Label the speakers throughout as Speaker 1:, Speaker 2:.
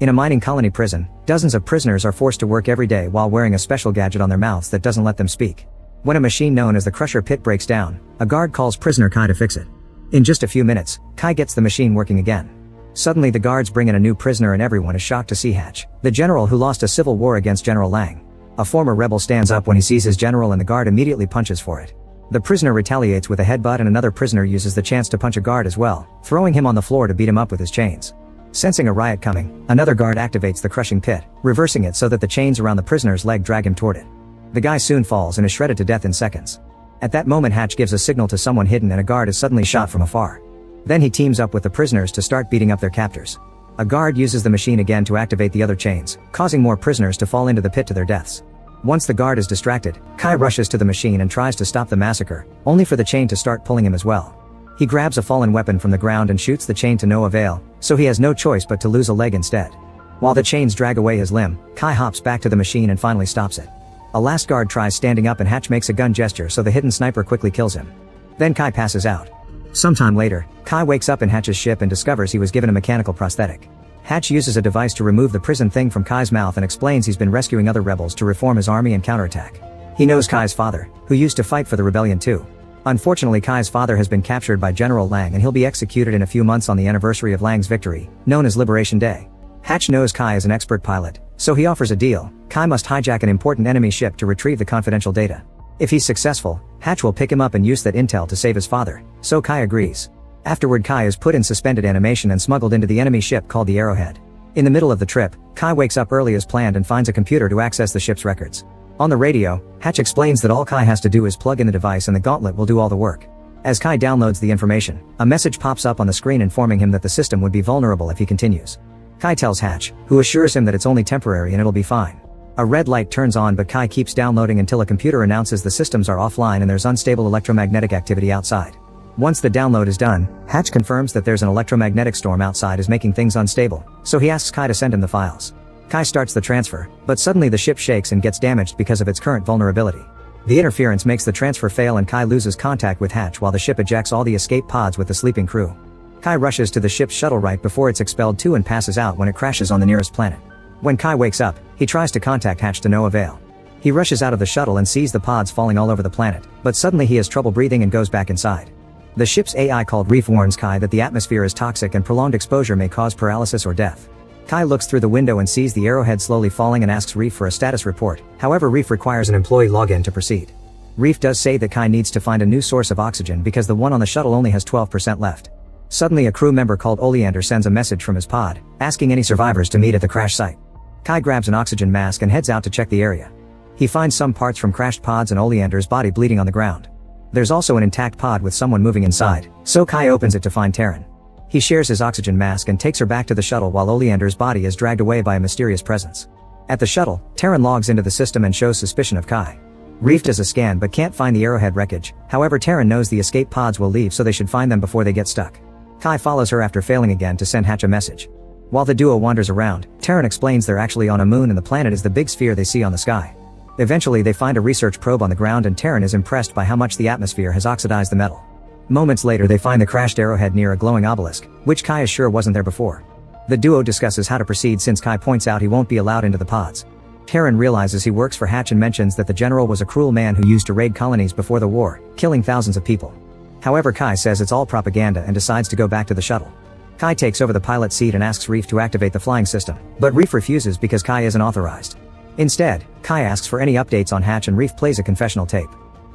Speaker 1: In a mining colony prison, dozens of prisoners are forced to work every day while wearing a special gadget on their mouths that doesn't let them speak. When a machine known as the Crusher Pit breaks down, a guard calls prisoner Kai to fix it. In just a few minutes, Kai gets the machine working again. Suddenly the guards bring in a new prisoner and everyone is shocked to see Hatch, the general who lost a civil war against General Lang. A former rebel stands up when he sees his general and the guard immediately punches for it. The prisoner retaliates with a headbutt and another prisoner uses the chance to punch a guard as well, throwing him on the floor to beat him up with his chains. Sensing a riot coming, another guard activates the crushing pit, reversing it so that the chains around the prisoner's leg drag him toward it. The guy soon falls and is shredded to death in seconds. At that moment Hatch gives a signal to someone hidden and a guard is suddenly shot from afar. Then he teams up with the prisoners to start beating up their captors. A guard uses the machine again to activate the other chains, causing more prisoners to fall into the pit to their deaths. Once the guard is distracted, Kai rushes to the machine and tries to stop the massacre, only for the chain to start pulling him as well. He grabs a fallen weapon from the ground and shoots the chain to no avail, so he has no choice but to lose a leg instead. While the chains drag away his limb, Kai hops back to the machine and finally stops it. A last guard tries standing up and Hatch makes a gun gesture so the hidden sniper quickly kills him. Then Kai passes out. Sometime later, Kai wakes up in Hatch's ship and discovers he was given a mechanical prosthetic. Hatch uses a device to remove the prison thing from Kai's mouth and explains he's been rescuing other rebels to reform his army and counterattack. He knows Kai's father, who used to fight for the rebellion too. Unfortunately Kai's father has been captured by General Lang and he'll be executed in a few months on the anniversary of Lang's victory, known as Liberation Day. Hatch knows Kai is an expert pilot, so he offers a deal. Kai must hijack an important enemy ship to retrieve the confidential data. If he's successful, Hatch will pick him up and use that intel to save his father, so Kai agrees. Afterward Kai is put in suspended animation and smuggled into the enemy ship called the Arrowhead. In the middle of the trip, Kai wakes up early as planned and finds a computer to access the ship's records. On the radio, Hatch explains that all Kai has to do is plug in the device and the gauntlet will do all the work. As Kai downloads the information, a message pops up on the screen informing him that the system would be vulnerable if he continues. Kai tells Hatch, who assures him that it's only temporary and it'll be fine. A red light turns on but Kai keeps downloading until a computer announces the systems are offline and there's unstable electromagnetic activity outside. Once the download is done, Hatch confirms that there's an electromagnetic storm outside is making things unstable, so he asks Kai to send him the files. Kai starts the transfer, but suddenly the ship shakes and gets damaged because of its current vulnerability. The interference makes the transfer fail and Kai loses contact with Hatch while the ship ejects all the escape pods with the sleeping crew. Kai rushes to the ship's shuttle right before it's expelled too and passes out when it crashes on the nearest planet. When Kai wakes up, he tries to contact Hatch to no avail. He rushes out of the shuttle and sees the pods falling all over the planet, but suddenly he has trouble breathing and goes back inside. The ship's AI called Reef warns Kai that the atmosphere is toxic and prolonged exposure may cause paralysis or death. Kai looks through the window and sees the Arrowhead slowly falling and asks Reef for a status report, however Reef requires an employee login to proceed. Reef does say that Kai needs to find a new source of oxygen because the one on the shuttle only has 12% left. Suddenly a crew member called Oleander sends a message from his pod, asking any survivors to meet at the crash site. Kai grabs an oxygen mask and heads out to check the area. He finds some parts from crashed pods and Oleander's body bleeding on the ground. There's also an intact pod with someone moving inside, so Kai opens it to find Terran. He shares his oxygen mask and takes her back to the shuttle while Oleander's body is dragged away by a mysterious presence. At the shuttle, Terran logs into the system and shows suspicion of Kai. Reef does a scan but can't find the Arrowhead wreckage, however Terran knows the escape pods will leave so they should find them before they get stuck. Kai follows her after failing again to send Hatch a message. While the duo wanders around, Terran explains they're actually on a moon and the planet is the big sphere they see on the sky. Eventually they find a research probe on the ground and Terran is impressed by how much the atmosphere has oxidized the metal. Moments later they find the crashed Arrowhead near a glowing obelisk, which Kai is sure wasn't there before. The duo discusses how to proceed since Kai points out he won't be allowed into the pods. Terran realizes he works for Hatch and mentions that the general was a cruel man who used to raid colonies before the war, killing thousands of people. However Kai says it's all propaganda and decides to go back to the shuttle. Kai takes over the pilot's seat and asks Reef to activate the flying system, but Reef refuses because Kai isn't authorized. Instead, Kai asks for any updates on Hatch and Reef plays a confessional tape.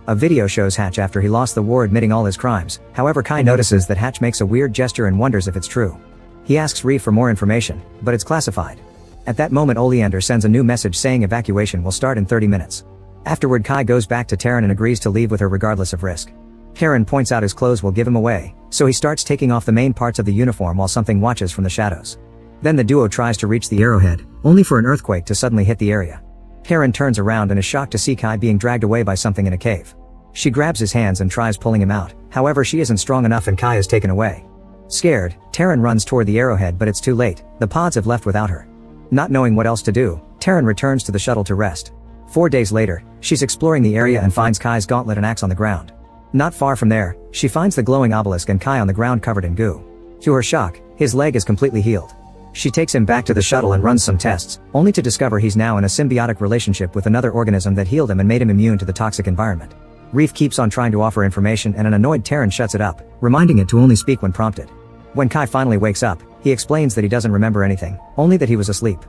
Speaker 1: A video shows Hatch after he lost the war admitting all his crimes, however Kai notices that Hatch makes a weird gesture and wonders if it's true. He asks Reef for more information, but it's classified. At that moment Oleander sends a new message saying evacuation will start in 30 minutes. Afterward Kai goes back to Terran and agrees to leave with her regardless of risk. Terran points out his clothes will give him away, so he starts taking off the main parts of the uniform while something watches from the shadows. Then the duo tries to reach the Arrowhead, only for an earthquake to suddenly hit the area. Terran turns around and is shocked to see Kai being dragged away by something in a cave. She grabs his hands and tries pulling him out, however she isn't strong enough and Kai is taken away. Scared, Terran runs toward the Arrowhead but it's too late, the pods have left without her. Not knowing what else to do, Terran returns to the shuttle to rest. 4 days later, she's exploring the area and finds Kai's gauntlet and axe on the ground. Not far from there, she finds the glowing obelisk and Kai on the ground covered in goo. To her shock, his leg is completely healed. She takes him back to the shuttle and runs some tests, only to discover he's now in a symbiotic relationship with another organism that healed him and made him immune to the toxic environment. Reef keeps on trying to offer information and an annoyed Terran shuts it up, reminding it to only speak when prompted. When Kai finally wakes up, he explains that he doesn't remember anything, only that he was asleep.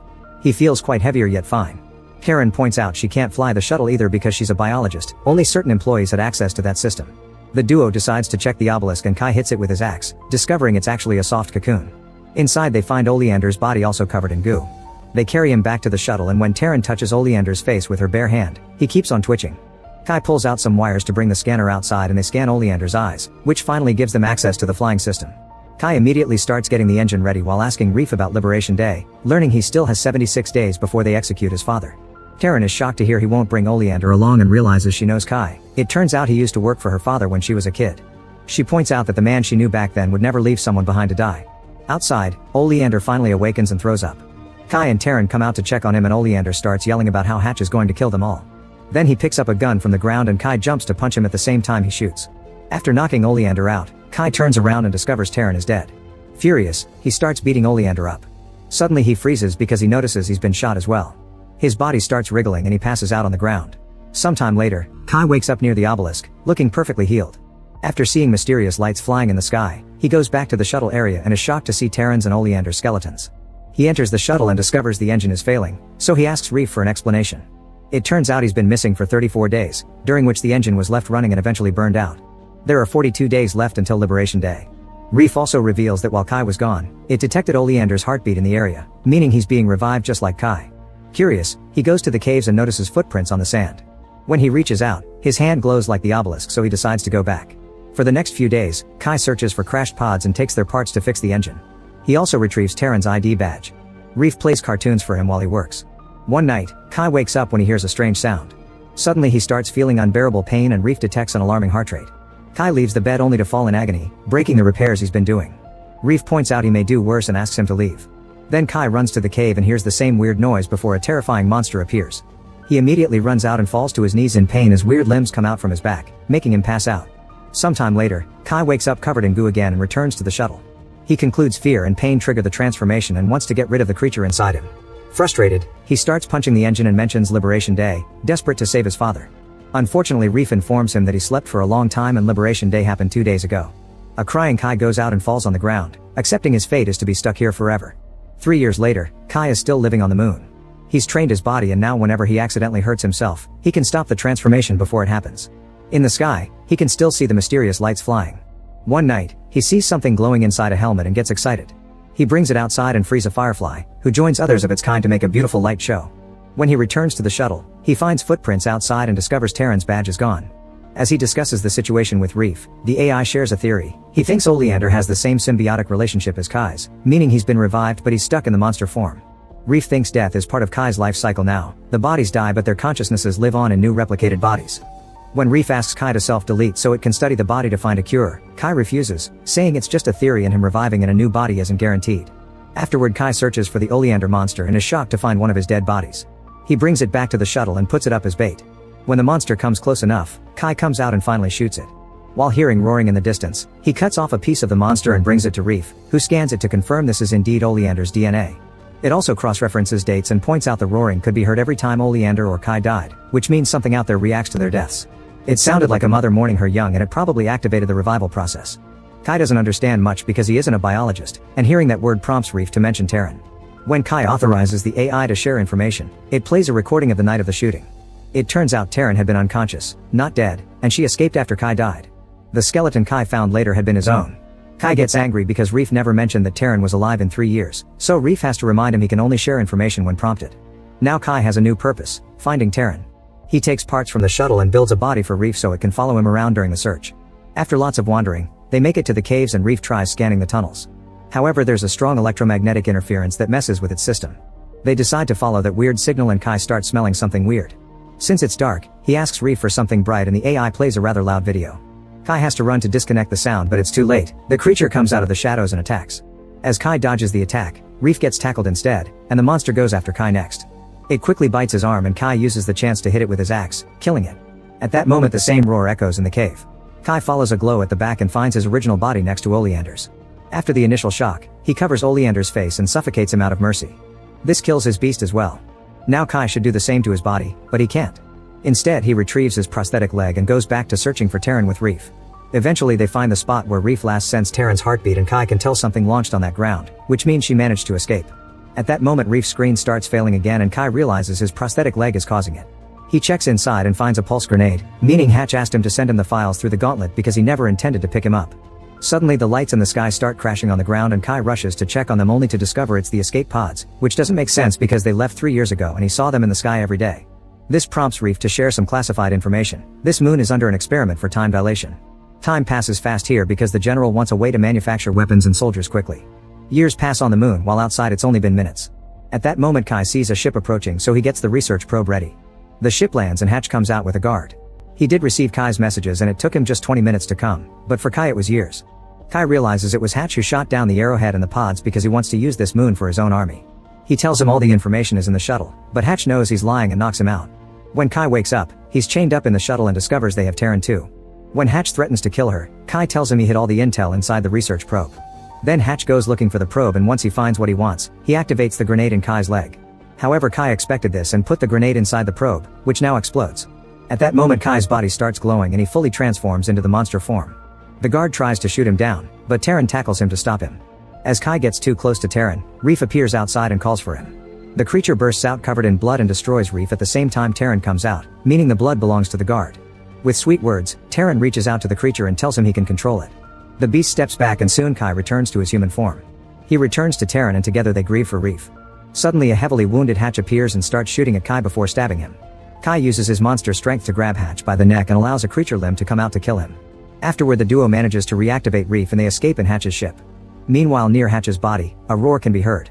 Speaker 1: He feels quite heavier yet fine. Terran points out she can't fly the shuttle either because she's a biologist, only certain employees had access to that system. The duo decides to check the obelisk and Kai hits it with his axe, discovering it's actually a soft cocoon. Inside they find Oleander's body also covered in goo. They carry him back to the shuttle and when Terran touches Oleander's face with her bare hand, he keeps on twitching. Kai pulls out some wires to bring the scanner outside and they scan Oleander's eyes, which finally gives them access to the flying system. Kai immediately starts getting the engine ready while asking Reef about Liberation Day, learning he still has 76 days before they execute his father. Terran is shocked to hear he won't bring Oleander along and realizes she knows Kai. It turns out he used to work for her father when she was a kid. She points out that the man she knew back then would never leave someone behind to die. Outside, Oleander finally awakens and throws up. Kai and Terran come out to check on him and Oleander starts yelling about how Hatch is going to kill them all. Then he picks up a gun from the ground and Kai jumps to punch him at the same time he shoots. After knocking Oleander out, Kai turns around and discovers Terran is dead. Furious, he starts beating Oleander up. Suddenly he freezes because he notices he's been shot as well. His body starts wriggling and he passes out on the ground. Sometime later, Kai wakes up near the obelisk, looking perfectly healed. After seeing mysterious lights flying in the sky, he goes back to the shuttle area and is shocked to see Terran's and Oleander's skeletons. He enters the shuttle and discovers the engine is failing, so he asks Reef for an explanation. It turns out he's been missing for 34 days, during which the engine was left running and eventually burned out. There are 42 days left until Liberation Day. Reef also reveals that while Kai was gone, it detected Oleander's heartbeat in the area, meaning he's being revived just like Kai. Curious, he goes to the caves and notices footprints on the sand. When he reaches out, his hand glows like the obelisk so he decides to go back. For the next few days, Kai searches for crashed pods and takes their parts to fix the engine. He also retrieves Terran's ID badge. Reef plays cartoons for him while he works. One night, Kai wakes up when he hears a strange sound. Suddenly he starts feeling unbearable pain and Reef detects an alarming heart rate. Kai leaves the bed only to fall in agony, breaking the repairs he's been doing. Reef points out he may do worse and asks him to leave. Then Kai runs to the cave and hears the same weird noise before a terrifying monster appears. He immediately runs out and falls to his knees in pain as weird limbs come out from his back, making him pass out. Sometime later, Kai wakes up covered in goo again and returns to the shuttle. He concludes fear and pain trigger the transformation and wants to get rid of the creature inside him. Frustrated, he starts punching the engine and mentions Liberation Day, desperate to save his father. Unfortunately, Reef informs him that he slept for a long time and Liberation Day happened 2 days ago. A crying Kai goes out and falls on the ground, accepting his fate is to be stuck here forever. 3 years later, Kai is still living on the moon. He's trained his body and now whenever he accidentally hurts himself, he can stop the transformation before it happens. In the sky, he can still see the mysterious lights flying. One night, he sees something glowing inside a helmet and gets excited. He brings it outside and frees a firefly, who joins others of its kind to make a beautiful light show. When he returns to the shuttle, he finds footprints outside and discovers Terran's badge is gone. As he discusses the situation with Reef, the AI shares a theory. He thinks Oleander has the same symbiotic relationship as Kai's, meaning he's been revived but he's stuck in the monster form. Reef thinks death is part of Kai's life cycle now. The bodies die but their consciousnesses live on in new replicated bodies. When Reef asks Kai to self-delete so it can study the body to find a cure, Kai refuses, saying it's just a theory and him reviving in a new body isn't guaranteed. Afterward, Kai searches for the Oleander monster and is shocked to find one of his dead bodies. He brings it back to the shuttle and puts it up as bait. When the monster comes close enough, Kai comes out and finally shoots it. While hearing roaring in the distance, he cuts off a piece of the monster and brings it to Reef, who scans it to confirm this is indeed Oleander's DNA. It also cross-references dates and points out the roaring could be heard every time Oleander or Kai died, which means something out there reacts to their deaths. It sounded like a mother mourning her young and it probably activated the revival process. Kai doesn't understand much because he isn't a biologist, and hearing that word prompts Reef to mention Terran. When Kai authorizes the AI to share information, it plays a recording of the night of the shooting. It turns out Terran had been unconscious, not dead, and she escaped after Kai died. The skeleton Kai found later had been his own. Kai gets angry because Reef never mentioned that Terran was alive in 3 years, so Reef has to remind him he can only share information when prompted. Now Kai has a new purpose, finding Terran. He takes parts from the shuttle and builds a body for Reef so it can follow him around during the search. After lots of wandering, they make it to the caves and Reef tries scanning the tunnels. However, there's a strong electromagnetic interference that messes with its system. They decide to follow that weird signal and Kai starts smelling something weird. Since it's dark, he asks Reef for something bright and the AI plays a rather loud video. Kai has to run to disconnect the sound but it's too late. The creature comes out of the shadows and attacks. As Kai dodges the attack, Reef gets tackled instead, and the monster goes after Kai next. It quickly bites his arm and Kai uses the chance to hit it with his axe, killing it. At that moment the same roar echoes in the cave. Kai follows a glow at the back and finds his original body next to Oleander's. After the initial shock, he covers Oleander's face and suffocates him out of mercy. This kills his beast as well. Now Kai should do the same to his body, but he can't. Instead he retrieves his prosthetic leg and goes back to searching for Terran with Reef. Eventually they find the spot where Reef last sensed Terran's heartbeat, and Kai can tell something launched on that ground, which means she managed to escape. At that moment Reef's screen starts failing again and Kai realizes his prosthetic leg is causing it. He checks inside and finds a pulse grenade, meaning Hatch asked him to send him the files through the gauntlet because he never intended to pick him up. Suddenly the lights in the sky start crashing on the ground and Kai rushes to check on them only to discover it's the escape pods, which doesn't make sense because they left 3 years ago and he saw them in the sky every day. This prompts Reef to share some classified information. This moon is under an experiment for time dilation. Time passes fast here because the general wants a way to manufacture weapons and soldiers quickly. Years pass on the moon while outside it's only been minutes. At that moment Kai sees a ship approaching, so he gets the research probe ready. The ship lands and Hatch comes out with a guard. He did receive Kai's messages and it took him just 20 minutes to come, but for Kai it was years. Kai realizes it was Hatch who shot down the arrowhead and the pods because he wants to use this moon for his own army. He tells him all the information is in the shuttle, but Hatch knows he's lying and knocks him out. When Kai wakes up, he's chained up in the shuttle and discovers they have Terran too. When Hatch threatens to kill her, Kai tells him he hid all the intel inside the research probe. Then Hatch goes looking for the probe, and once he finds what he wants, he activates the grenade in Kai's leg. However, Kai expected this and put the grenade inside the probe, which now explodes. At that moment Kai's body starts glowing and he fully transforms into the monster form. The guard tries to shoot him down, but Terran tackles him to stop him. As Kai gets too close to Terran, Reef appears outside and calls for him. The creature bursts out covered in blood and destroys Reef at the same time Terran comes out, meaning the blood belongs to the guard. With sweet words, Terran reaches out to the creature and tells him he can control it. The beast steps back and soon Kai returns to his human form. He returns to Terran and together they grieve for Reef. Suddenly a heavily wounded Hatch appears and starts shooting at Kai before stabbing him. Kai uses his monster strength to grab Hatch by the neck and allows a creature limb to come out to kill him. Afterward the duo manages to reactivate Reef and they escape in Hatch's ship. Meanwhile near Hatch's body, a roar can be heard.